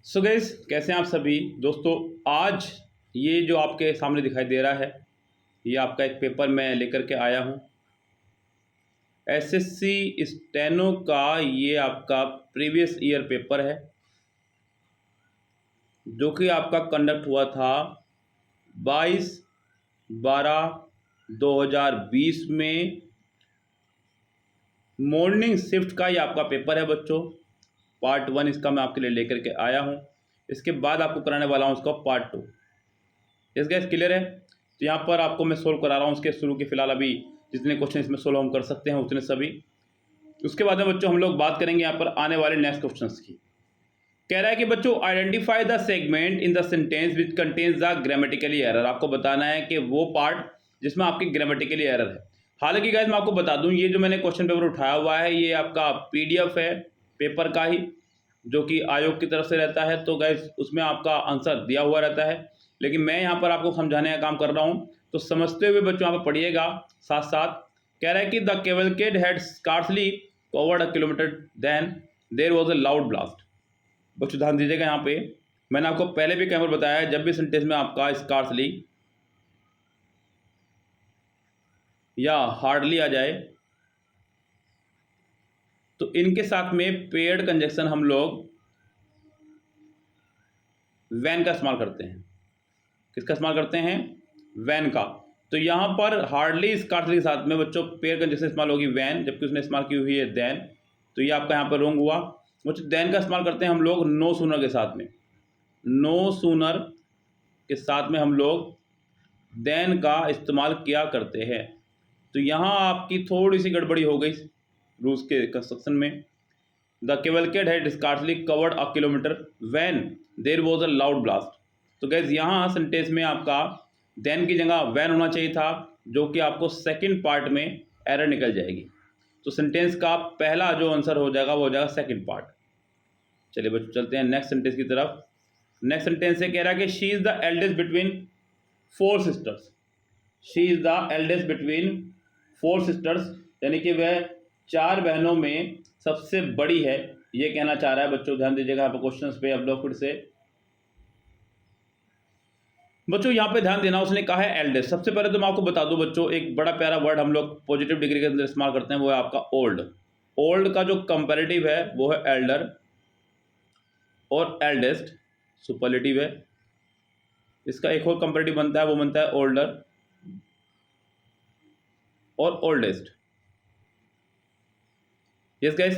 So guys, कैसे हैं आप सभी दोस्तों। आज ये जो आपके सामने दिखाई दे रहा है, ये आपका एक पेपर मैं लेकर के आया हूँ। एसएससी स्टेनो का ये आपका प्रीवियस ईयर पेपर है, जो कि आपका कंडक्ट हुआ था 22/12/2020 में। मॉर्निंग शिफ्ट का ये आपका पेपर है बच्चों। पार्ट 1 इसका मैं आपके लिए लेकर के आया हूँ। इसके बाद आपको कराने वाला हूँ इसका पार्ट 2। इस गैस क्लियर है। तो यहाँ पर आपको मैं सोल्व करा रहा हूँ उसके शुरू के फिलहाल अभी जितने क्वेश्चन इसमें सोल्व हम कर सकते हैं उतने सभी। उसके बाद में बच्चों हम लोग बात करेंगे यहाँ पर आने वाले नेक्स्ट क्वेश्चंस की। कह रहा है कि बच्चों identify the segment in the sentence which contains the grammatically error. आपको बताना है कि वो पार्ट जिसमें आपकी ग्रामेटिकली एरर है। हालांकि गाइस मैं आपको बता दूं, ये जो मैंने क्वेश्चन पेपर उठाया हुआ है ये आपका पीडीएफ है पेपर का ही, जो कि आयोग की तरफ से रहता है। तो गाइस उसमें आपका आंसर दिया हुआ रहता है, लेकिन मैं यहाँ पर आपको समझाने का काम कर रहा हूँ। तो समझते हुए बच्चों यहाँ पर पढ़िएगा साथ साथ। कह रहा है कि the cavalcade had scarcely covered a kilometre then there was a loud blast. बच्चों ध्यान दीजिएगा, यहाँ पे मैंने आपको पहले भी कई बार बताया है, जब भी सेंटेंस में आपका स्कार्सली या हार्डली आ जाए तो इनके साथ में पेयर्ड कंजक्शन हम लोग वैन का इस्तेमाल करते हैं। किसका इस्तेमाल करते हैं? वैन का। तो यहाँ पर हार्डली स्कार्सली के साथ में बच्चों पेयर कंजक्शन इस्तेमाल होगी वैन, जबकि उसने इस्तेमाल की हुई है देन। तो ये आपका यहाँ पर रोंग हुआ। बच्चों देन का इस्तेमाल करते हैं हम लोग नो सूनर के साथ में। नो सूनर के साथ में हम लोग देन का इस्तेमाल किया करते हैं। तो यहाँ आपकी थोड़ी सी गड़बड़ी हो गई रूल्स के कंस्ट्रक्शन में। The cavalcade had scarcely covered a kilometre when there was a loud blast. तो गैस यहाँ सेंटेंस में आपका देन की जगह वैन होना चाहिए था, जो कि आपको सेकंड पार्ट में एरर निकल जाएगी। तो सेंटेंस का पहला जो आंसर हो जाएगा वो हो जाएगा सेकंड पार्ट। चलिए बच्चों चलते हैं नेक्स्ट सेंटेंस की तरफ। नेक्स्ट सेंटेंस से कह रहा है कि she is the eldest between 4 sisters. She is the eldest between 4 sisters, यानी कि वह 4 बहनों में सबसे बड़ी है, ये कहना चाह रहा है। बच्चों ध्यान दीजिएगा यहाँ पर क्वेश्चंस पे। अब लोग फिर से बच्चों यहाँ पे ध्यान देना, उसने कहा है एल्डेस्ट। सबसे पहले तो मैं आपको बता दूं बच्चों, एक बड़ा प्यारा वर्ड हम लोग पॉजिटिव डिग्री के अंदर इस्तेमाल करते हैं, वो है आपका ओल्ड। ओल्ड का जो कंपैरेटिव है वो है एल्डर, और एल्डेस्ट सुपरलेटिव है। इसका एक और कंपैरेटिव बनता है, वो बनता है ओल्डर और ओल्डेस्ट। यस गाइस,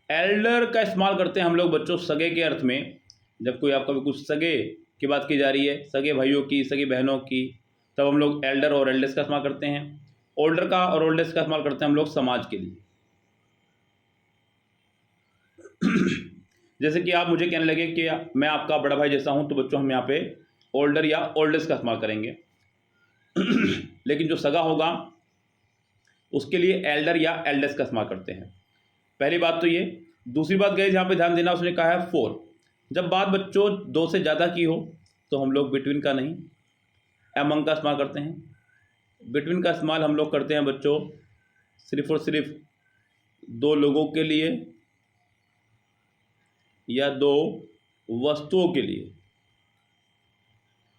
एल्डर का इस्तेमाल करते हैं हम लोग बच्चों सगे के अर्थ में। जब कोई आपका भी कुछ सगे की बात की जा रही है, सगे भाइयों की, सगी बहनों की, तब हम लोग एल्डर और एल्डेस्ट का इस्तेमाल करते हैं। ओल्डर का और ओल्डेस्ट का इस्तेमाल करते हैं हम लोग समाज के लिए। जैसे कि आप मुझे कहने लगे कि मैं आपका बड़ा भाई जैसा हूं, तो बच्चों हम यहाँ पे ओल्डर या ओल्डेस्ट का इस्तेमाल करेंगे। लेकिन जो सगा होगा उसके लिए एल्डर या एल्डेस्ट का इस्तेमाल करते हैं। पहली बात तो ये। दूसरी बात गई यहाँ पे ध्यान देना, उसने कहा है 4। जब बात बच्चों 2 से ज़्यादा की हो तो हम लोग बिटवीन का नहीं, एमंग का इस्तेमाल करते हैं। बिटवीन का इस्तेमाल हम लोग करते हैं बच्चों सिर्फ और सिर्फ 2 लोगों के लिए या 2 वस्तुओं के लिए।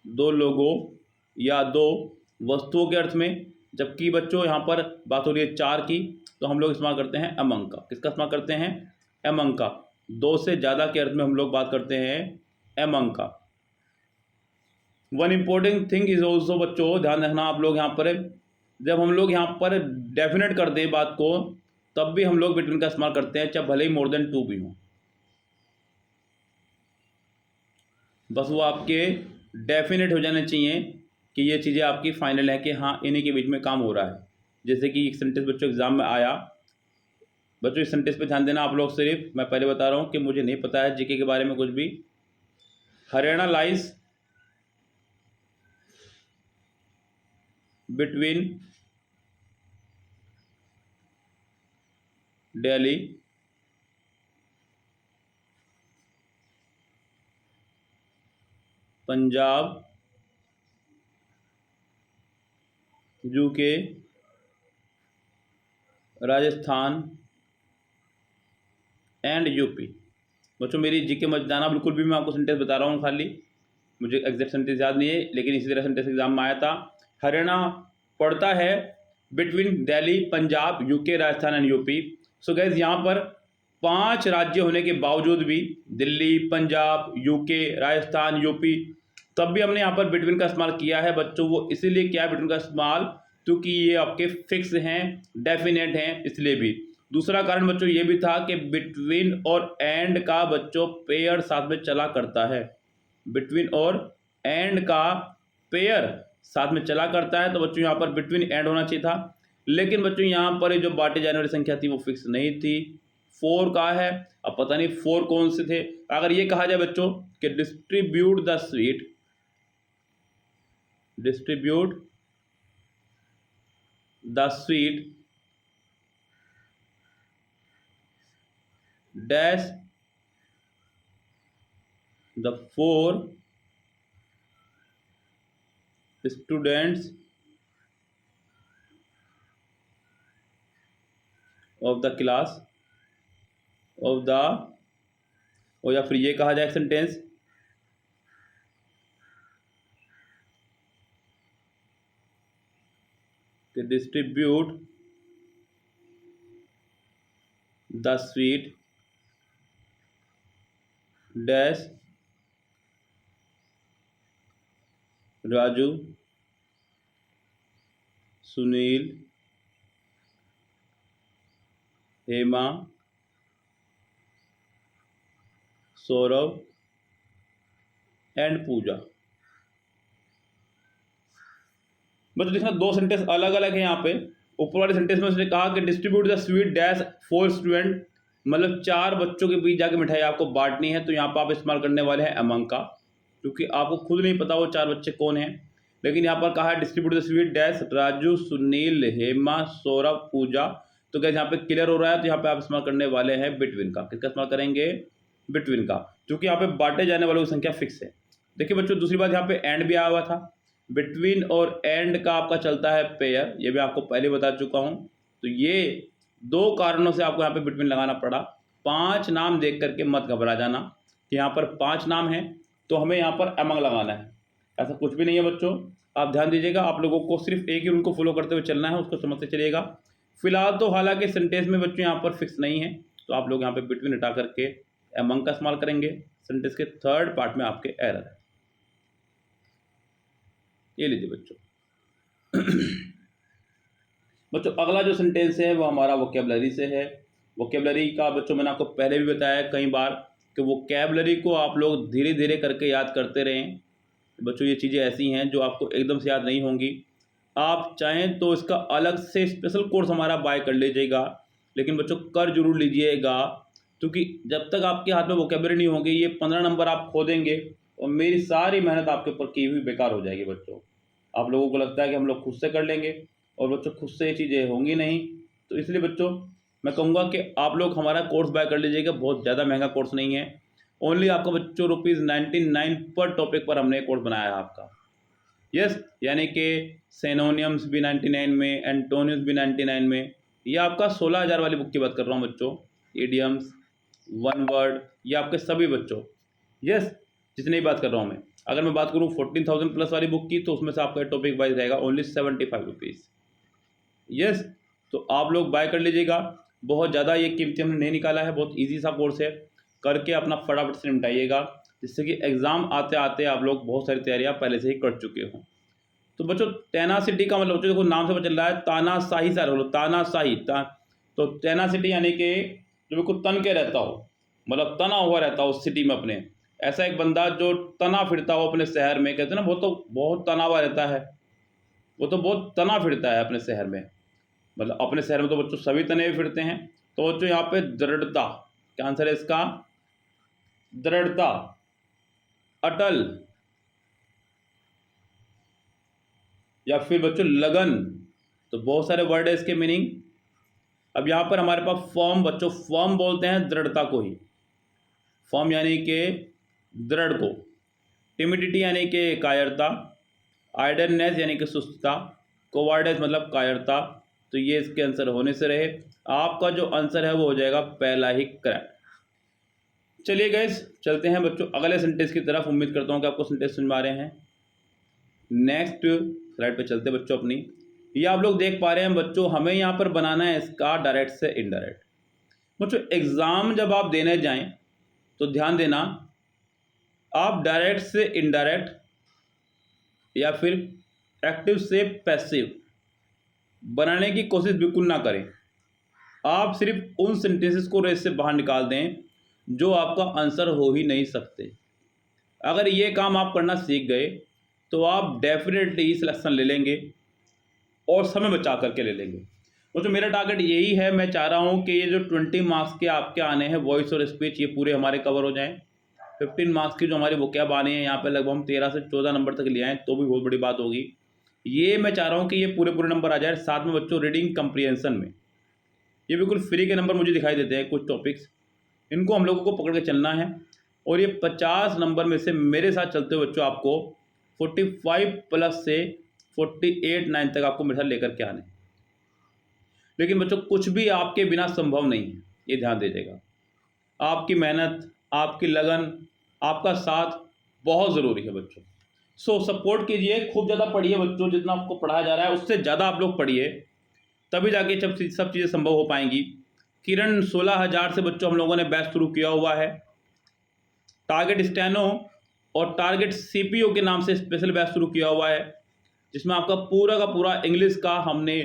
2 लोगों या 2 वस्तुओं के अर्थ में। जबकि बच्चों यहाँ पर बात हो रही है 4 की, तो हम लोग इस्तेमाल करते हैं अमंग का। किसका इस्तेमाल करते हैं? अमंग का। 2 से ज़्यादा के अर्थ में हम लोग बात करते हैं अमंग का। One important thing is also बच्चों, ध्यान रखना आप लोग यहाँ पर, जब हम लोग यहाँ पर डेफिनेट कर दें बात को, तब भी हम लोग बिटवीन का इस्तेमाल करते हैं, चाहे भले ही मोर देन 2 भी हो। बस वो आपके डेफिनेट हो जाने चाहिए कि ये चीज़ें आपकी फाइनल है कि हाँ इन्हीं के बीच में काम हो रहा है। जैसे कि एक सेंटेंस बच्चों एग्जाम में आया। बच्चों इस सेंटेंस पे ध्यान देना आप लोग सिर्फ। मैं पहले बता रहा हूँ कि मुझे नहीं पता है जीके के बारे में कुछ भी। Haryana lies between Delhi Punjab UK Rajasthan and UP. बच्चों मेरी जीके मत जाना बिल्कुल भी, मैं आपको सेंटेंस बता रहा हूँ खाली, मुझे एग्जैक्ट सेंटेंस याद नहीं है, लेकिन इसी तरह सेंटेंस एग्जाम में आया था। हरियाणा पड़ता है between Delhi, Punjab, UK, Rajasthan and UP. So gas यहाँ पर 5 राज्य होने के बावजूद भी, दिल्ली, पंजाब, यूके, राजस्थान, यूपी, तब भी हमने यहाँ पर बिटवीन का इस्तेमाल किया है बच्चों। वो इसीलिए किया है बिटवीन का इस्तेमाल क्योंकि ये आपके फिक्स हैं, डेफिनेट हैं, इसलिए भी। दूसरा कारण बच्चों ये भी था कि बिटवीन और एंड का बच्चों पेयर साथ में चला करता है। बिटवीन और एंड का पेयर साथ में चला करता है, तो बच्चों यहाँ पर बिटवीन एंड होना चाहिए था। लेकिन बच्चों यहाँ पर ये जो बांटे जाने वाली संख्या थी वो फिक्स नहीं थी, 4 का है। अब पता नहीं 4 कौन से थे। अगर ये कहा जाए बच्चों कि distribute the sweet, distribute the sweet dash the 4 students of the class of the, और या फिर ये कहा जाए सेंटेंस कि distribute the sweet dash Raju, Sunil, Hema, Saurabh and Pooja. बस देखना 2 सेंटेंस अलग अलग है यहाँ पे। ऊपर वाले सेंटेंस में उसने कहा कि distribute the sweet dash 4 student, मतलब 4 बच्चों के बीच जाके मिठाई आपको बांटनी है, तो यहाँ पर आप इस्तेमाल करने वाले हैं अमंग का, क्योंकि आपको खुद नहीं पता वो 4 बच्चे कौन हैं। लेकिन यहाँ पर कहा है distribute the sweet dash Raju, Sunil, Hema, Saurabh, Pooja, तो क्या यहाँ पे क्लियर हो रहा है। तो यहाँ पे आप इस्तेमाल करने वाले हैं बिटवीन का। किसका इस्तेमाल करेंगे? बिटवीन का, क्योंकि यहाँ पे बांटे जाने वालों की संख्या फिक्स है। देखिए बच्चों दूसरी बात, यहाँ पे एंड भी आया हुआ था। बिटवीन और एंड का आपका चलता है पेयर, ये भी आपको पहले बता चुका हूँ। तो ये 2 कारणों से आपको यहाँ पे बिटवीन लगाना पड़ा। 5 नाम देख करके मत घबरा जाना कि यहाँ पर 5 नाम हैं तो हमें यहाँ पर अमंग लगाना है, ऐसा कुछ भी नहीं है बच्चों। आप ध्यान दीजिएगा, आप लोगों को सिर्फ एक ही रूल को फॉलो करते हुए चलना है, उसको समझते चलिएगा। फिलहाल तो हालांकि सेंटेंस में बच्चों यहाँ पर फिक्स नहीं है, तो आप लोग यहाँ पे बिटवीन हटा करके अमंग का इस्तेमाल करेंगे। सेंटेंस के 3rd पार्ट में आपके एरर है, ये लीजिए बच्चों। बच्चों अगला जो सेंटेंस है वो हमारा वोकेबलरी से है। वोकेबलरी का बच्चों मैंने आपको पहले भी बताया कई बार कि वोकेबलरी को आप लोग धीरे धीरे करके याद करते रहें। बच्चों ये चीज़ें ऐसी हैं जो आपको एकदम से याद नहीं होंगी। आप चाहें तो इसका अलग से स्पेशल कोर्स हमारा बाय कर लीजिएगा, लेकिन बच्चों कर जरूर लीजिएगा, क्योंकि जब तक आपके हाथ में वोकेबलरी नहीं होगी ये 15 नंबर आप खो देंगे और मेरी सारी मेहनत आपके ऊपर की हुई बेकार हो जाएगी बच्चों। आप लोगों को लगता है कि हम लोग खुद से कर लेंगे, और बच्चों खुद से ये चीज़ें होंगी नहीं। तो इसलिए बच्चों मैं कहूँगा कि आप लोग हमारा कोर्स बाय कर लीजिएगा। बहुत ज़्यादा महंगा कोर्स नहीं है, ओनली आपका बच्चों ₹99 पर टॉपिक पर हमने कोर्स बनाया है आपका। यस, यानी कि सिनोनिम्स भी 99 में, एंटोनिम्स भी 99 में। ये आपका 16,000 वाली बुक की बात कर रहा हूँ बच्चों। इडियम्स, वन वर्ड, ये आपके सभी बच्चों, यस, जितनी बात कर रहा हूँ मैं। अगर मैं बात करूँ 14,000 प्लस वाली बुक की, तो उसमें से आपका टॉपिक वाइज रहेगा ओनली 75 रुपीज़। यस, तो आप लोग बाय कर लीजिएगा। बहुत ज़्यादा ये कीमती हमने नहीं निकाला है, बहुत ईजी सा कोर्स है, करके अपना फटाफट से निपटाइएगा, जिससे कि एग्ज़ाम आते आते आप लोग बहुत सारी तैयारियाँ पहले से ही कर चुके हों। तो बच्चों टेनासिटी का मतलब बच्चों देखो नाम से पता चल रहा है, तानाशाही सा बोलो, तानाशाही। तो टेनासिटी यानी कि जो बिल्कुल तन के रहता हो, मतलब तना हुआ रहता हो सिटी में अपने। ऐसा एक बंदा जो तना फिरता हो अपने शहर में, कहते हैं ना वो तो बहुत तना हुआ रहता है, वो तो बहुत तना फिरता है अपने शहर में। मतलब अपने शहर में तो बच्चों सभी तने हुए फिरते हैं। तो बच्चों यहाँ पे दृढ़ता, क्या आंसर है इसका? दृढ़ता, अटल, या फिर बच्चों लगन। तो बहुत सारे वर्ड है इसके मीनिंग। अब यहाँ पर हमारे पास फर्म, बच्चों फर्म बोलते हैं दृढ़ता को ही, फर्म यानी कि दृढ़ को। टिमिडिटी यानी कि कायरता, आइडलनेस यानी कि सुस्तता, कोवार्डेस मतलब कायरता। तो ये इसके आंसर होने से रहे। आपका जो आंसर है वो हो जाएगा पहला ही करेक्ट। चलिए गाइस, चलते हैं बच्चों अगले सेंटेंस की तरफ। उम्मीद करता हूँ कि आपको सेंटेंस समझ में आ रहे हैं। नेक्स्ट स्लाइड पे चलते हैं बच्चों अपनी। ये आप लोग देख पा रहे हैं बच्चों, हमें यहाँ पर बनाना है इसका डायरेक्ट से इनडायरेक्ट। बच्चों एग्जाम जब आप देने जाएं तो ध्यान देना, आप डायरेक्ट से इनडायरेक्ट या फिर एक्टिव से पैसिव बनाने की कोशिश बिल्कुल ना करें। आप सिर्फ उन सेंटेंसेस को रेस से बाहर निकाल दें जो आपका आंसर हो ही नहीं सकते। अगर ये काम आप करना सीख गए तो आप डेफिनेटली सिलेक्शन ले लेंगे और समय बचा करके ले लेंगे। तो जो मेरा टारगेट यही है, मैं चाह रहा हूँ कि ये जो 20 मार्क्स के आपके आने हैं वॉइस और स्पीच, ये पूरे हमारे कवर हो जाएं। 15 मार्क्स की जो हमारी वोकैब आने हैं, यहाँ पे लगभग हम 13 से 14 नंबर तक ले आएँ तो भी बहुत बड़ी बात होगी। ये मैं चाह रहा हूँ कि ये पूरे नंबर आ जाए। साथ में बच्चों रीडिंग कंप्रीहेंशन में ये बिल्कुल फ्री के नंबर मुझे दिखाई देते हैं कुछ टॉपिक्स, इनको हम लोगों को पकड़ के चलना है। और ये 50 नंबर में से मेरे साथ चलते हुए बच्चों आपको 45 प्लस से 48-9 तक आपको मेरे साथ लेकर के आने। लेकिन बच्चों कुछ भी आपके बिना संभव नहीं है, ये ध्यान दीजिएगा। आपकी मेहनत, आपकी लगन, आपका साथ बहुत ज़रूरी है बच्चों। सो सपोर्ट कीजिए, खूब ज़्यादा पढ़िए बच्चों, जितना आपको पढ़ाया जा रहा है उससे ज़्यादा आप लोग पढ़िए, तभी जाके सब चीज़ें संभव हो पाएंगी। किरण 16,000 से बच्चों हम लोगों ने बैच शुरू किया हुआ है। टारगेट स्टेनो और टारगेट सीपीओ के नाम से स्पेशल बैच शुरू किया हुआ है, जिसमें आपका पूरा का पूरा इंग्लिश का हमने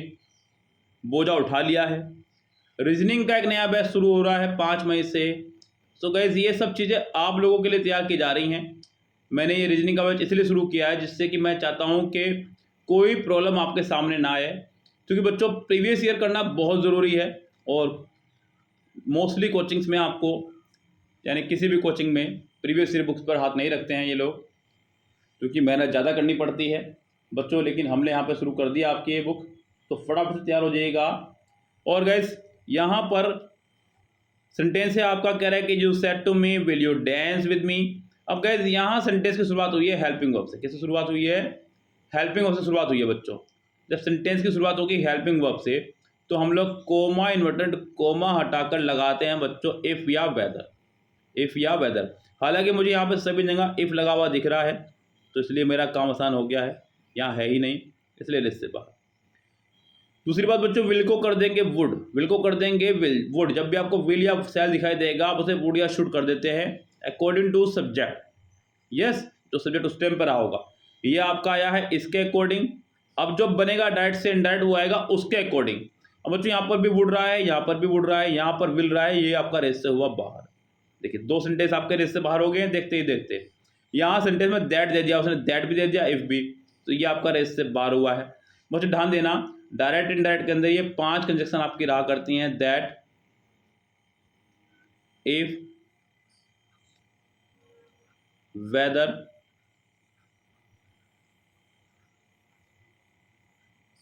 बोझा उठा लिया है। रीजनिंग का एक नया बैच शुरू हो रहा है 5 मई से। सो गाइस, ये सब चीज़ें आप लोगों के लिए तैयार की जा रही हैं। मैंने ये रीजनिंग का बैच इसलिए शुरू किया है जिससे कि मैं चाहता हूँ कि कोई प्रॉब्लम आपके सामने ना आए, क्योंकि बच्चों प्रीवियस ईयर करना बहुत ज़रूरी है। और मोस्टली कोचिंग्स में आपको, यानी किसी भी कोचिंग में प्रीवियस ईयर बुक्स पर हाथ नहीं रखते हैं ये लोग, क्योंकि मेहनत ज़्यादा करनी पड़ती है बच्चों। लेकिन हमने यहाँ पे शुरू कर दिया आपकी ये बुक, तो फटाफट से तैयार हो जाइएगा। और गाइस, यहाँ पर सेंटेंस है आपका, कह रहा है कि you said to me will you dance with me. अब गाइस यहाँ सेंटेंस की शुरुआत हुई है हेल्पिंग वर्ब से। कैसे शुरुआत हुई है? हेल्पिंग वर्ब से शुरुआत हुई है बच्चों। जब सेंटेंस की शुरुआत होगी हेल्पिंग वर्ब से, तो हम लोग कोमा, इन्वर्टेड कोमा हटाकर लगाते हैं बच्चों इफ़ या वेदर। इफ़ या वेदर, हालांकि मुझे यहाँ पे सभी जगह इफ़ लगा हुआ दिख रहा है, तो इसलिए मेरा काम आसान हो गया है। यहाँ है ही नहीं, इसलिए लिस्ट से बाहर। दूसरी बात बच्चों, विल को कर देंगे वुड, विल को कर देंगे विल वुड। जब भी आपको विल या शैल दिखाई देगा, आप उसे वुड या शुड कर देते हैं अकॉर्डिंग टू सब्जेक्ट। यस, तो सब्जेक्ट उस टाइम पर रहा होगा। ये आपका आया है इसके अकॉर्डिंग। अब जो बनेगा डायरेक्ट से इनडायरेक्ट वो आएगा उसके अकॉर्डिंग। अब बच्चों यहाँ पर भी वुड रहा है, यहाँ पर भी वुड रहा है, यहाँ पर विल रहा है, ये आपका रेस से हुआ बाहर। देखिए 2 सेंटेंस आपके रेस से बाहर हो गए हैं देखते ही देखते। यहाँ सेंटेंस में दैट दे दिया उसने, दैट भी दे दिया, इफ भी, तो ये आपका रेस से बाहर हुआ है। मुझे ध्यान देना, डायरेक्ट इनडायरेक्ट के अंदर ये 5 कंजक्शन आपकी रहा करती हैं, दैट, इफ, वेदर,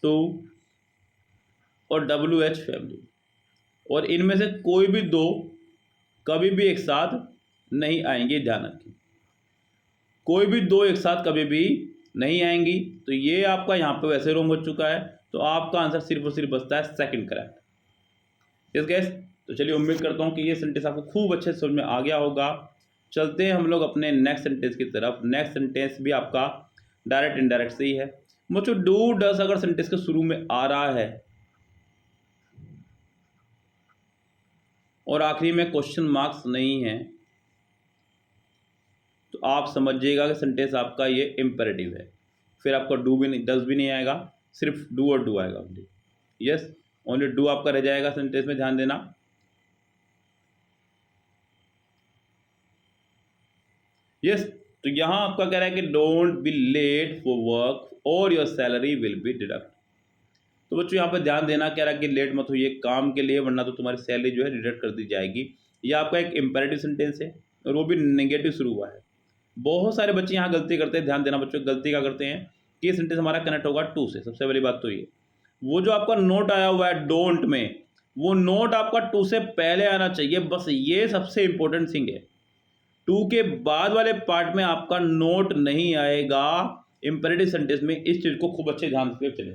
टू और WH फैमिली। और इनमें से कोई भी 2 कभी भी एक साथ नहीं आएंगे, ध्यान रखें। कोई भी 2 एक साथ कभी भी नहीं आएंगी। तो ये आपका यहाँ पे वैसे रॉन्ग हो चुका है, तो आपका आंसर सिर्फ और सिर्फ बचता है सेकंड करेक्ट। यस गाइस, तो चलिए उम्मीद करता हूँ कि ये सेंटेंस आपको खूब अच्छे से समझ में आ गया होगा। चलते हैं हम लोग अपने नेक्स्ट सेंटेंस की तरफ। नेक्स्ट सेंटेंस भी आपका डायरेक्ट इनडायरेक्ट से ही है। मुझे डू डस अगर सेंटेंस के शुरू में आ रहा है और आखिरी में क्वेश्चन मार्क्स नहीं है, तो आप समझिएगा कि सेंटेंस आपका ये इम्पेरेटिव है। फिर आपका डू भी नहीं, डस भी नहीं आएगा, सिर्फ डू और डू आएगा ओनली। यस, ओनली डू आपका रह जाएगा सेंटेंस में, ध्यान देना। यस, तो यहाँ आपका कह रहा है कि don't be late for work or your salary will be deduct. तो बच्चों यहाँ पे ध्यान देना, कह रहा है कि लेट मत होइए काम के लिए, वरना तो तुम्हारी सैलरी जो है डिडक्ट कर दी जाएगी। ये आपका एक इम्पेरेटिव सेंटेंस है और वो भी नेगेटिव शुरू हुआ है। बहुत सारे बच्चे यहाँ गलती करते हैं, ध्यान देना बच्चों, गलती क्या करते हैं कि ये सेंटेंस हमारा कनेक्ट होगा टू से। सबसे बड़ी बात तो ये, वो जो आपका नोट आया हुआ है डोंट में, वो नोट आपका टू से पहले आना चाहिए, बस ये सबसे इंपॉर्टेंट थिंग है। टू के बाद वाले पार्ट में आपका नोट नहीं आएगा इंपेरेटिव सेंटेंस में। इस चीज़ को खूब अच्छे ध्यान से चले।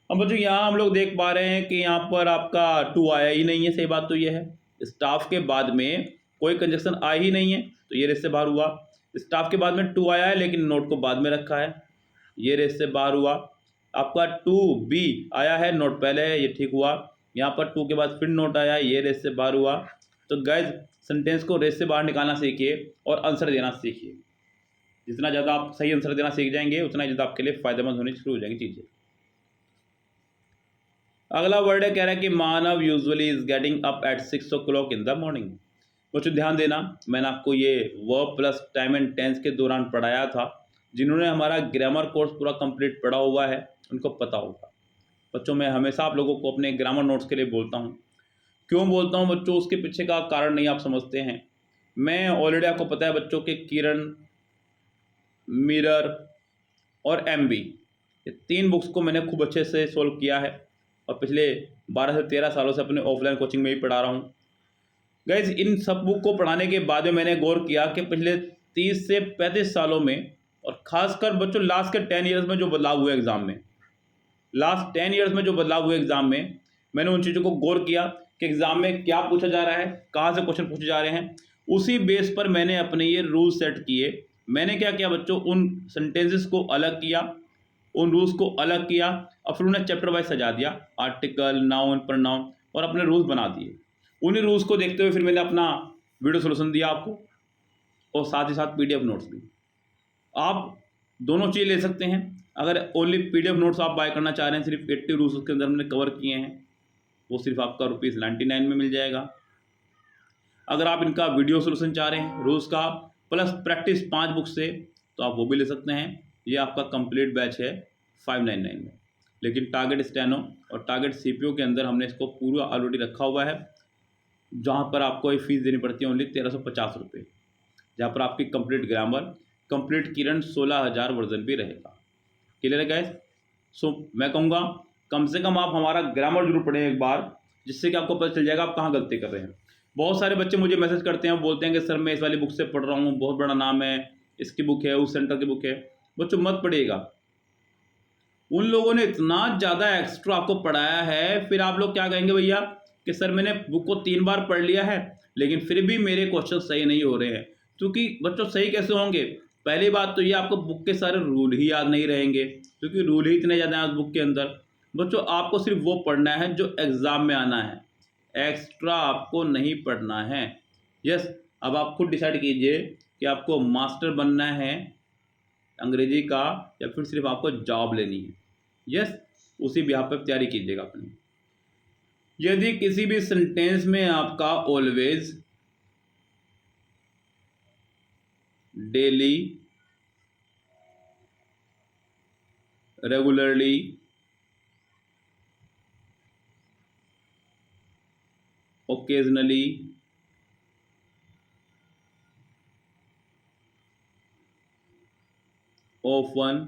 अब बच्चों यहाँ हम लोग देख पा रहे हैं कि यहाँ पर आपका टू आया ही नहीं है। सही बात तो ये है, स्टाफ के बाद में कोई कंजक्शन आ ही नहीं है तो ये रेस से बाहर हुआ। स्टाफ के बाद में टू आया है लेकिन नोट को बाद में रखा है, ये रेस से बाहर हुआ। आपका टू बी आया है, नोट पहले है, ये ठीक हुआ। यहाँ पर टू के बाद फिर नोट आया है, ये रेस से बाहर हुआ। तो गाइज सेंटेंस को रेस से बाहर निकालना सीखिए और आंसर देना सीखिए। जितना ज़्यादा आप सही आंसर देना सीख जाएंगे उतना ज़्यादा आपके लिए फ़ायदेमंद होनी शुरू हो जाएंगी चीज़ें। अगला वर्ड है, कह रहा है कि Manav usually is getting up at 6 o'clock in the morning. बच्चों ध्यान देना, मैंने आपको ये verb plus time and tense के दौरान पढ़ाया था। जिन्होंने हमारा ग्रामर कोर्स पूरा कंप्लीट पढ़ा हुआ है उनको पता होगा। बच्चों मैं हमेशा आप लोगों को अपने ग्रामर नोट्स के लिए बोलता हूँ। क्यों बोलता हूँ बच्चों, उसके पीछे का कारण नहीं आप समझते हैं। मैं ऑलरेडी आपको पता है बच्चों के किरण, मिरर और एमबी, ये 3 बुक्स को मैंने खूब अच्छे से सोल्व किया है और पिछले 12 से 13 सालों से अपने ऑफलाइन कोचिंग में ही पढ़ा रहा हूँ। गाइज इन सब बुक को पढ़ाने के बाद में मैंने गौर किया कि पिछले 30 से 35 सालों में और ख़ासकर बच्चों लास्ट के 10 ईयर्स में जो बदलाव हुए एग्ज़ाम में, लास्ट 10 ईयर्स में जो बदलाव हुए एग्ज़ाम में, मैंने उन चीज़ों को गौर किया कि एग्ज़ाम में क्या पूछा जा रहा है, कहाँ से क्वेश्चन पूछे जा रहे हैं। उसी बेस पर मैंने अपने ये रूल सेट किए। मैंने क्या किया बच्चों, उन सेंटेंसेस को अलग किया, उन रूल्स को अलग किया और फिर उन्हें चैप्टर वाइज सजा दिया, आर्टिकल, नाउन, प्रोनाउन, और अपने रूल्स बना दिए। उन्हीं रूल्स को देखते हुए फिर मैंने अपना वीडियो सोल्यूशन दिया आपको और साथ ही साथ पीडीएफ नोट्स भी। आप दोनों चीज़ ले सकते हैं। अगर ओनली पीडीएफ नोट्स आप बाय करना चाह रहे हैं, सिर्फ 80 रूल्स उसके अंदर हमने कवर किए हैं, वो सिर्फ आपका ₹99 में मिल जाएगा। अगर आप इनका वीडियो सोल्यूशन चाह रहे हैं रूल्स का प्लस प्रैक्टिस 5 बुक से, तो आप वो भी ले सकते हैं। ये आपका कंप्लीट बैच है 599 में। लेकिन टारगेट स्टेनो और टारगेट सीपीओ के अंदर हमने इसको पूरा ऑलरेडी रखा हुआ है, जहाँ पर आपको ये फीस देनी पड़ती है ओनली 1350 रुपये, जहाँ पर आपकी कंप्लीट ग्रामर, कंप्लीट किरण 16,000 वर्जन भी रहेगा। क्लियर है गाइस? सो मैं कहूँगा कम से कम आप हमारा ग्रामर जरूर पढ़ें एक बार, जिससे कि आपको पता चल जाएगा आप कहाँ गलती कर रहे हैं। बहुत सारे बच्चे मुझे मैसेज करते हैं, बोलते हैं कि सर मैं इस वाली बुक से पढ़ रहा हूँ, बहुत बड़ा नाम है, इसकी बुक है, उस सेंटर की बुक है। बच्चों मत पढ़िएगा, उन लोगों ने इतना ज़्यादा एक्स्ट्रा आपको पढ़ाया है, फिर आप लोग क्या कहेंगे भैया कि सर मैंने बुक को 3 बार पढ़ लिया है लेकिन फिर भी मेरे क्वेश्चन सही नहीं हो रहे हैं। क्योंकि बच्चों सही कैसे होंगे? पहली बात तो ये आपको बुक के सारे रूल ही याद नहीं रहेंगे, क्योंकि रूल ही इतने ज़्यादा हैं उस बुक के अंदर। बच्चों आपको सिर्फ वो पढ़ना है जो एग्ज़ाम में आना है, एक्स्ट्रा आपको नहीं पढ़ना है। यस, अब आप खुद डिसाइड कीजिए कि आपको मास्टर बनना है अंग्रेजी का या फिर सिर्फ आपको जॉब लेनी है। यस, उसी बिहाफ पर तैयारी कीजिएगा अपनी। यदि किसी भी सेंटेंस में आपका always, daily, regularly, occasionally, often,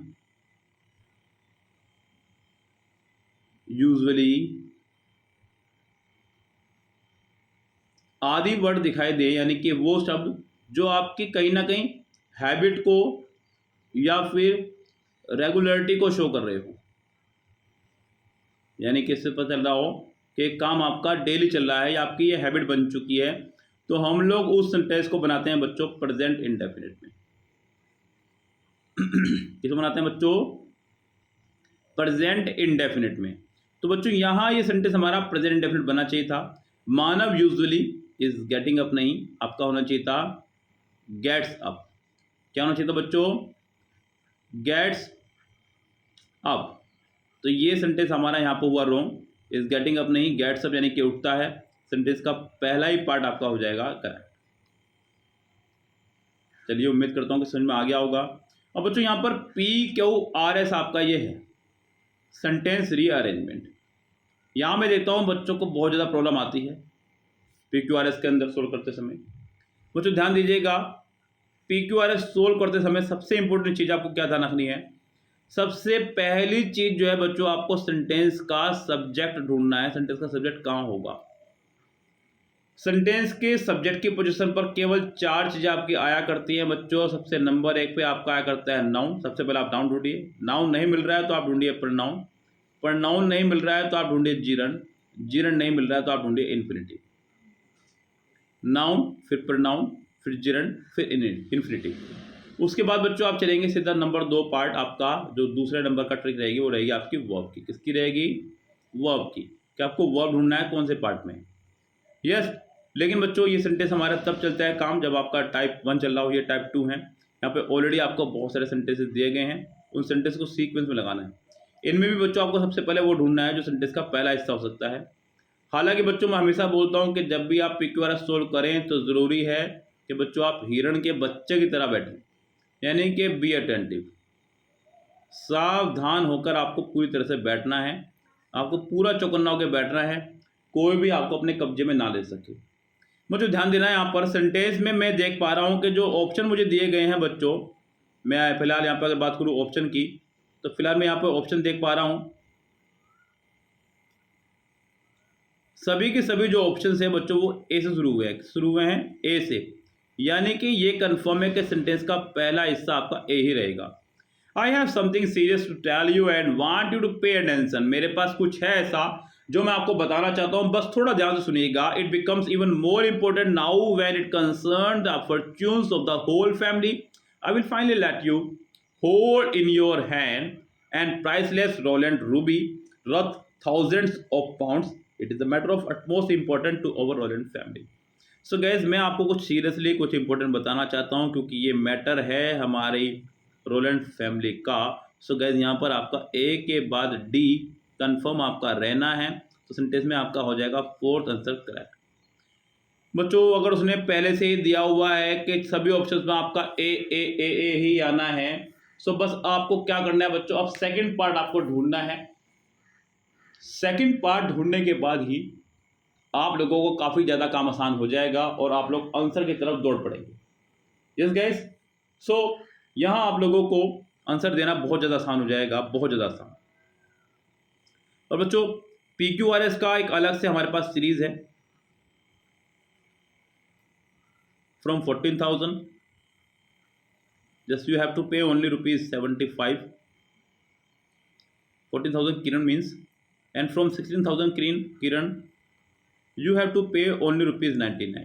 usually आदि वर्ड दिखाई दे, यानी कि वो शब्द जो आपकी कहीं ना कहीं हैबिट को या फिर रेगुलरिटी को शो कर रहे हो, यानी कि इससे पता चल रहा हो कि काम आपका डेली चल रहा है या आपकी ये हैबिट बन चुकी है, तो हम लोग उस सेंटेंस को बनाते हैं बच्चों प्रेजेंट इंडेफिनिट में। किसको बनाते हैं बच्चों? प्रेजेंट इंडेफिनिट में। तो बच्चों यहाँ ये सेंटेंस हमारा प्रेजेंट इंडेफिनिट बनना चाहिए था। मानव यूजुअली इज गेटिंग अप नहीं, आपका होना चाहिए था गेट्स अप। क्या होना चाहिए था बच्चों? Gets up. तो ये सेंटेंस हमारा यहाँ पर हुआ रॉन्ग, इज गेटिंग अप नहीं, गेट्स अप यानी कि उठता है। सेंटेंस का पहला ही पार्ट आपका हो जाएगा करेक्ट। चलिए उम्मीद करता हूँ कि समझ में आ गया होगा। अब बच्चों यहाँ पर PQRS आपका ये है सेंटेंस रीअरेंजमेंट। यहाँ मैं देखता हूँ बच्चों को बहुत ज़्यादा प्रॉब्लम आती है PQRS के अंदर सोल्व करते समय। बच्चों ध्यान दीजिएगा, PQRS सोल्व करते समय सबसे इंपॉर्टेंट चीज़ आपको क्या ध्यान रखनी है? सबसे पहली चीज़ जो है बच्चों, आपको सेंटेंस का सब्जेक्ट ढूंढना है। सेंटेंस का सब्जेक्ट कहाँ होगा? सेंटेंस के सब्जेक्ट की पोजीशन पर केवल 4 चीज़ें आपकी आया करती हैं बच्चों। सबसे नंबर 1 पे आपका आया करता है नाउन। सबसे पहले आप नाउन ढूंढिए, नाउन नहीं मिल रहा है तो आप ढूंढिए प्रोनाउन, प्रोनाउन नहीं मिल रहा है तो आप ढूंढिए जीरन, जीरन नहीं मिल रहा है तो आप ढूंढिए इन्फिनिटिव। नाउन, फिर प्रोनाउन, फिर जिरंड, फिर इन्फिनिटिव। उसके बाद बच्चों आप चलेंगे सीधा नंबर 2 पार्ट आपका, जो दूसरे नंबर का ट्रिक रहेगी वो रहेगी आपकी वर्ब की। किसकी रहेगी? वर्ब की, कि आपको वर्ब ढूंढना है कौन से पार्ट में। यस, लेकिन बच्चों ये सेंटेंस हमारा तब चलता है काम जब आपका टाइप 1 चल रहा हो, ये टाइप 2 है। यहाँ पे ऑलरेडी आपको बहुत सारे सेंटेंसेस दिए गए हैं, उन सेंटेंस को सीक्वेंस में लगाना है। इनमें भी बच्चों आपको सबसे पहले वो ढूंढना है जो सेंटेंस का पहला हिस्सा हो सकता है। हालांकि बच्चों मैं हमेशा बोलता हूँ कि जब भी आप PQRS सोल्व करें तो ज़रूरी है कि बच्चों आप हिरण के बच्चे की तरह बैठें, यानी कि बी अटेंटिव, सावधान होकर आपको पूरी तरह से बैठना है। आपको पूरा चौकन्ना होकर बैठना है, कोई भी आपको अपने कब्जे में ना ले सके। मुझे ध्यान देना है यहाँ पर सेंटेंस में मैं देख पा रहा हूँ कि जो ऑप्शन मुझे दिए गए हैं बच्चों, मैं फिलहाल यहाँ पर अगर बात करूँ ऑप्शन की, तो फिलहाल मैं यहाँ पर ऑप्शन देख पा रहा हूँ। सभी के सभी जो ऑप्शन है बच्चों वो ए से शुरू हुए हैं ए से, यानी कि ये कन्फर्म है कि सेंटेंस का पहला हिस्सा आपका ए ही रहेगा। I have something serious to tell you and want you to pay attention. मेरे पास कुछ है ऐसा जो मैं आपको बताना चाहता हूं, बस थोड़ा ध्यान से सुनिएगा। It becomes even more important now when it concern the fortunes of the whole family. I will finally let you hold in your hand and priceless Roland ruby worth thousands of pounds. It is a matter of utmost importance to our Roland family. So guys, मैं आपको कुछ seriously कुछ important बताना चाहता हूँ क्योंकि ये matter है हमारी रोलैंड फैमिली का। सो गाइज यहाँ पर आपका ए के बाद डी कंफर्म आपका रहना है, तो सेंटेंस में आपका हो जाएगा फोर्थ आंसर करेक्ट। बच्चों अगर उसने पहले से ही दिया हुआ है कि सभी ऑप्शंस में आपका ए ही आना है, सो बस आपको क्या करना है बच्चों, अब सेकंड पार्ट आपको ढूंढना है। सेकंड पार्ट ढूंढने के बाद ही आप लोगों को काफ़ी ज़्यादा काम आसान हो जाएगा और आप लोग आंसर की तरफ दौड़ पड़ेंगे। यस गाइस, सो यहाँ आप लोगों को आंसर देना बहुत ज़्यादा आसान हो जाएगा, बहुत ज़्यादा आसान। और बच्चों PQRS का एक अलग से हमारे पास सीरीज है from 14,000, just you have to pay only ₹75। 14,000 Kiran means, and from 16,000 Kiran you have to pay only ₹99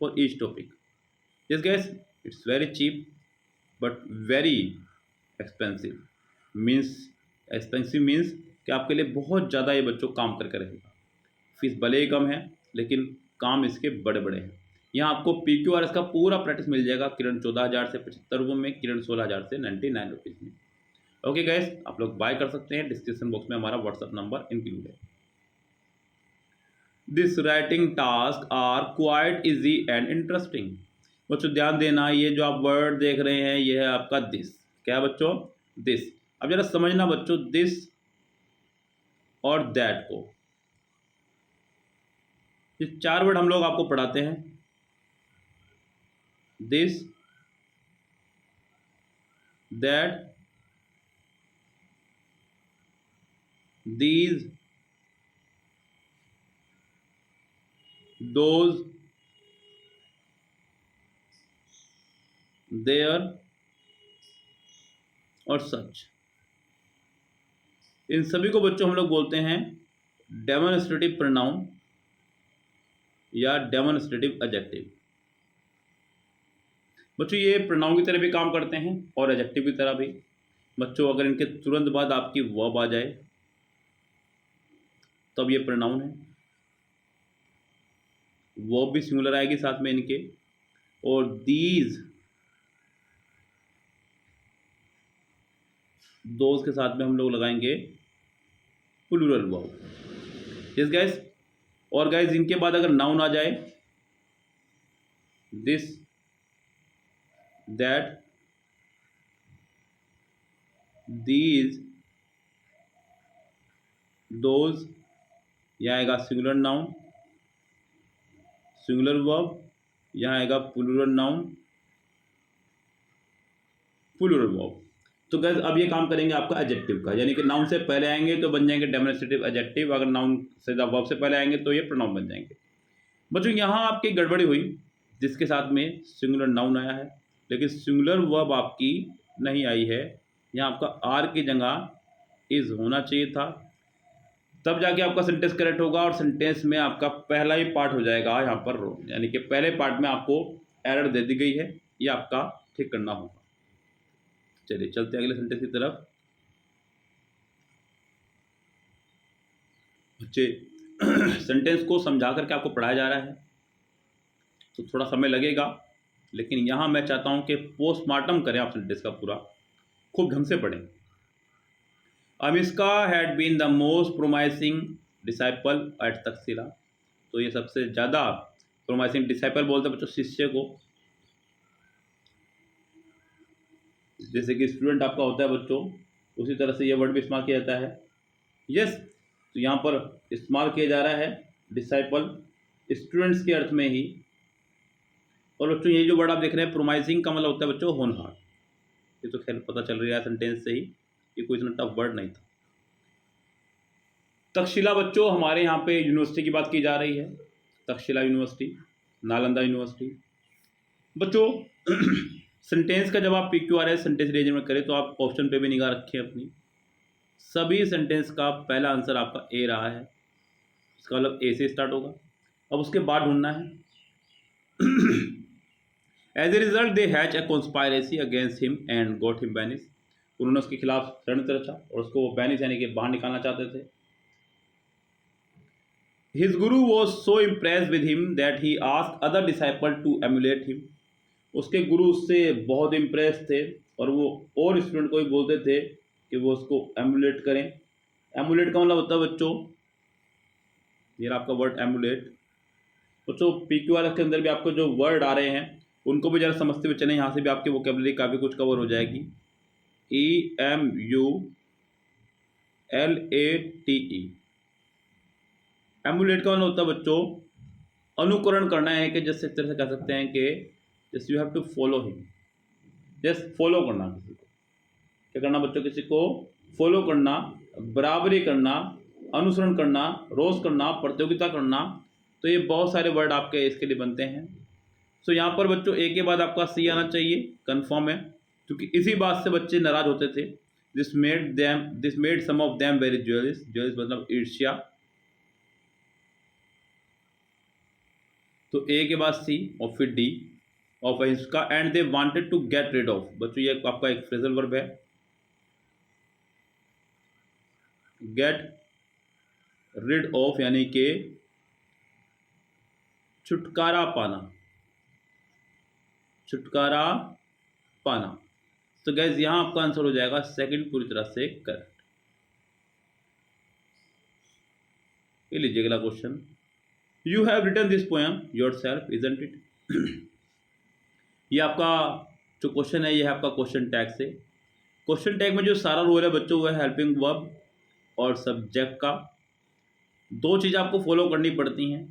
for each topic. Yes guys, it's very cheap but very expensive. Expensive means कि आपके लिए बहुत ज़्यादा ये बच्चों काम करके रहेगा। फीस भले ही कम है लेकिन काम इसके बड़े बड़े हैं। यहाँ आपको PQRS का पूरा प्रैक्टिस मिल जाएगा किरण 14,000 से 75 में, किरण 16,000 से 99 रुपीज़ में। ओके गाइस, आप लोग बाय कर सकते हैं, डिस्क्रिप्शन बॉक्स में हमारा व्हाट्सएप नंबर इंक्लूड है। This writing task are quite easy and interesting. बच्चों ध्यान देना, ये जो आप वर्ड देख रहे हैं ये है आपका दिस। क्या है बच्चों? दिस। अब जरा समझना बच्चों, दिस और दैट को, ये 4 वर्ड हम लोग आपको पढ़ाते हैं। This, that, these, those, their और सच। इन सभी को बच्चों हम लोग बोलते हैं डेमोन्स्ट्रेटिव प्रोनाउन या डेमोन्स्ट्रेटिव एडजेक्टिव। बच्चों ये प्रोनाउन की तरह भी काम करते हैं और एडजेक्टिव की तरह भी। बच्चों अगर इनके तुरंत बाद आपकी वर्ब आ जाए तब ये प्रोनाउन है, वर्ब भी सिंगुलर आएगी साथ में इनके। और दीज, दोज के साथ में हम लोग लगाएंगे प्लूरल वर्ब। यस गाइस, और गाइस इनके बाद अगर नाउन आ जाए, दिस, दैट, दीज, दोज, यहाँ आएगा सिंगुलर नाउन, सिंगुलर वर्ब, यहाँ आएगा प्लूरल नाउन, प्लूरल वर्ब। तो गाइस अब ये काम करेंगे आपका एडजेक्टिव का, यानी कि नाउन से पहले आएंगे तो बन जाएंगे डेमोन्स्ट्रेटिव एडजेक्टिव, अगर नाउन से वर्ब से पहले आएंगे तो ये प्रोनाउन बन जाएंगे। बच्चों यहाँ आपकी गड़बड़ी हुई, जिसके साथ में सिंगुलर नाउन आया है लेकिन सिंगुलर वर्ब आपकी नहीं आई है। यहाँ आपका आर की जगह इज होना चाहिए था। तब जाके आपका सेंटेंस करेक्ट होगा और सेंटेंस में आपका पहला ही पार्ट हो जाएगा यहाँ पर रॉन्ग, यानी कि पहले पार्ट में आपको एरर दे दी गई है, ये आपका ठीक करना होगा। चलिए चलते हैं अगले सेंटेंस की तरफ। बच्चे सेंटेंस को समझा करके आपको पढ़ाया जा रहा है तो थोड़ा समय लगेगा, लेकिन यहाँ मैं चाहता हूँ कि पोस्टमार्टम करें आप सेंटेंस का पूरा, खूब ढंग से पढ़ें। Amishka had been the most promising disciple at Takshashila. तो ये सबसे ज़्यादा प्रोमाइसिंग डिसाइपल बोलते हैं बच्चों शिष्य को, जैसे कि स्टूडेंट आपका होता है बच्चों, उसी तरह से ये वर्ड भी इस्तेमाल किया जाता है। यस, तो यहाँ पर इस्तेमाल किया जा रहा है डिसाइपल स्टूडेंट्स के अर्थ में ही। और बच्चों ये जो वर्ड आप देख रहे हैं प्रोमाइसिंग का मतलब होता है बच्चों होनहार। ये तो खैर पता चल रहा है सेंटेंस से ही, ये कोई इतना टफ वर्ड नहीं था। तक्षशिला बच्चों हमारे यहाँ पे यूनिवर्सिटी की बात की जा रही है, तक्षशिला यूनिवर्सिटी, नालंदा यूनिवर्सिटी। बच्चों सेंटेंस का जब आप PQRS सेंटेंस अरेंजमेंट करें तो आप ऑप्शन पे भी निगाह रखें अपनी। सभी सेंटेंस का पहला आंसर आपका ए रहा है, इसका मतलब ए से स्टार्ट होगा। अब उसके बाद ढूंढना है as a result they hatch a conspiracy against him and got him banish. उन्होंने उसके खिलाफ षड्यंत्र रचा और उसको बैनिश यानी कि बाहर निकालना चाहते थे। His guru was so impress with him that he asked other disciple to emulate him. उसके गुरु उससे बहुत इम्प्रेस थे और वो और स्टूडेंट को भी बोलते थे कि वो उसको एमुलेट करें। एमुलेट का मतलब होता है बच्चों, ये आपका वर्ड एमुलेट। बच्चों PQRS के अंदर भी आपको जो वर्ड आ रहे हैं उनको भी ज़रा समझते हुए चलें, यहाँ से भी आपकी वोकेबलरी काफ़ी कुछ कवर हो जाएगी। EMULATE, एमुलेट का मतलब होता है बच्चों अनुकरण करना है, कि जैसे एक तरह से कह सकते हैं कि जैसे you have to follow him, जैसे फॉलो करना किसी को, क्या करना बच्चों, किसी को फॉलो करना, बराबरी करना, अनुसरण करना, रोज करना, प्रतियोगिता करना। तो ये बहुत सारे वर्ड आपके इसके लिए बनते हैं। सो यहाँ पर बच्चों एक के बाद आपका सी आना चाहिए, कन्फर्म है, क्योंकि इसी बात से बच्चे नाराज होते थे। This made some of them very jealous, jealous मतलब ईर्ष्या। तो ए के बाद सी और फिर D of ahimsa and they wanted to get rid of. बच्चों ये आपका एक फ्रेजल वर्ब है, गेट रिड ऑफ यानी कि छुटकारा पाना, छुटकारा पाना। तो गैस यहां आपका आंसर हो जाएगा सेकंड पूरी तरह से करेक्ट। ये लीजिए अगला question. You have written this poem yourself isn't it. ये आपका जो क्वेश्चन है ये है आपका क्वेश्चन टैग से। क्वेश्चन टैग में जो सारा रोल है बच्चों वो है हेल्पिंग वर्ब और सब्जेक्ट का। दो चीज़ आपको फॉलो करनी पड़ती हैं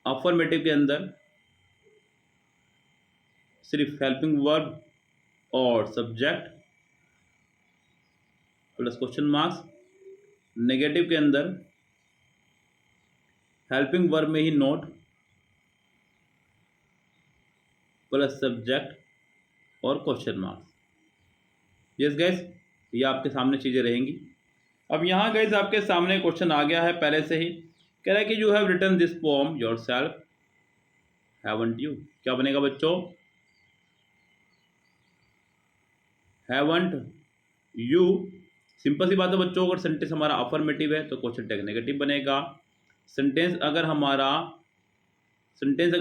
अफर्मेटिव के अंदर, सिर्फ हेल्पिंग वर्ब और subject plus question marks. Negative के अंदर हेल्पिंग वर्ब में ही नोट प्लस सब्जेक्ट और क्वेश्चन मार्क्स। यस गैस, ये आपके सामने चीज़ें रहेंगी। अब यहाँ गैस आपके सामने क्वेश्चन आ गया है पहले से ही, कह रहा है कि you have written this poem yourself haven't you. क्या बनेगा बच्चों, हैवंट यू। सिंपल सी बात है बच्चों, अगर सेंटेंस हमारा अफर्मेटिव है तो क्वेश्चन टैग नेगेटिव बनेगा। सेंटेंस अगर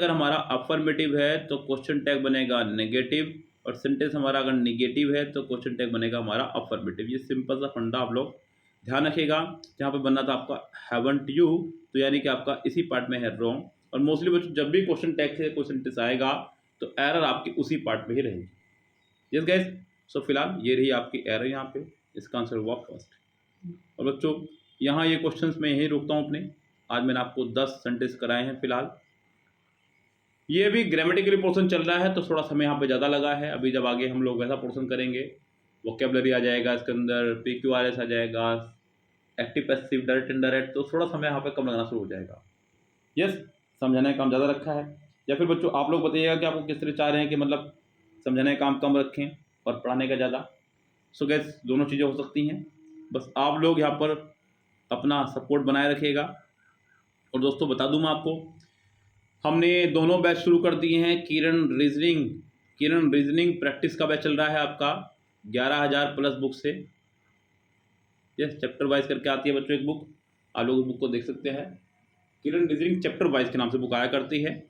हमारा अफर्मेटिव है तो क्वेश्चन टैग बनेगा नेगेटिव, और सेंटेंस हमारा अगर नेगेटिव है तो क्वेश्चन टैग बनेगा हमारा अफर्मेटिव। ये सिंपल सा फंडा आप लोग ध्यान रखिएगा। जहाँ पे बनना था आपका हैवंट यू, तो यानी कि आपका इसी पार्ट में है रॉन्ग। और मोस्टली बच्चों जब भी क्वेश्चन टैग से कोई सेंटेंस आएगा तो एरर आपकी उसी पार्ट में ही रहेगी। यस गाइस, सो फिलहाल ये रही आपकी एरर यहाँ पे, इसका आंसर हुआ फर्स्ट। और बच्चों यहाँ ये क्वेश्चंस मैं यहीं रोकता हूँ अपने। आज मैंने आपको 10 सेंटेंस कराए हैं फिलहाल। ये भी ग्रामेटिकली पोर्शन चल रहा है तो थोड़ा समय यहाँ पे ज़्यादा लगा है। अभी जब आगे हम लोग वैसा पोर्शन करेंगे, वोकेबलरी आ जाएगा इसके अंदर, PQRS आ जाएगा, एक्टिव पैसिव डायरेक्ट इनडायरेक्ट, तो थोड़ा समय यहाँ पे कम लगना शुरू हो जाएगा। यस, समझाने का काम ज़्यादा रखा है, या फिर बच्चों आप लोग बताइएगा कि आपको किस तरह चाह रहे हैं कि मतलब समझाने का काम कम रखें और पढ़ाने का ज़्यादा। सो गैस दोनों चीज़ें हो सकती हैं, बस आप लोग यहाँ पर अपना सपोर्ट बनाए रखिएगा। और दोस्तों बता दूं मैं आपको, हमने दोनों बैच शुरू कर दिए हैं। किरण रीजनिंग प्रैक्टिस का बैच चल रहा है आपका 11,000 प्लस बुक से। यस, चैप्टर वाइज करके आती है बच्चों एक बुक, आप लोग बुक को देख सकते हैं। किरण रीजनिंग चैप्टर वाइज के नाम से बुक आया करती है।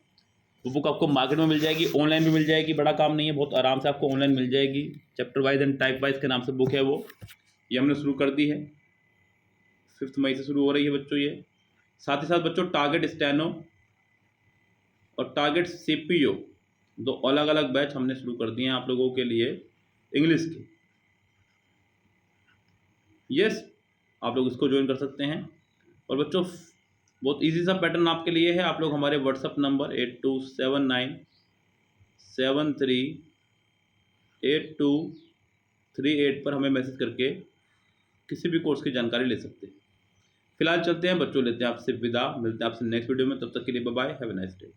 वो बुक आपको मार्केट में मिल जाएगी, ऑनलाइन भी मिल जाएगी, बड़ा काम नहीं है, बहुत आराम से आपको ऑनलाइन मिल जाएगी। Chapter wise and type wise के नाम से बुक है वो, ये हमने शुरू कर दी है। 5 मई से शुरू हो रही है बच्चों ये। साथ ही साथ बच्चों टारगेट स्टेनो और टारगेट सीपीओ, दो अलग अलग बैच हमने शुरू कर दिए हैं आप लोगों के लिए इंग्लिश के। यस, आप लोग इसको ज्वाइन कर सकते हैं। और बच्चों बहुत इजी सा पैटर्न आपके लिए है, आप लोग हमारे व्हाट्सअप नंबर 8279738238 पर हमें मैसेज करके किसी भी कोर्स की जानकारी ले सकते हैं। फिलहाल चलते हैं बच्चों, लेते हैं आपसे विदा, मिलते हैं आपसे नेक्स्ट वीडियो में, तब तक के लिए bye bye, have a nice day.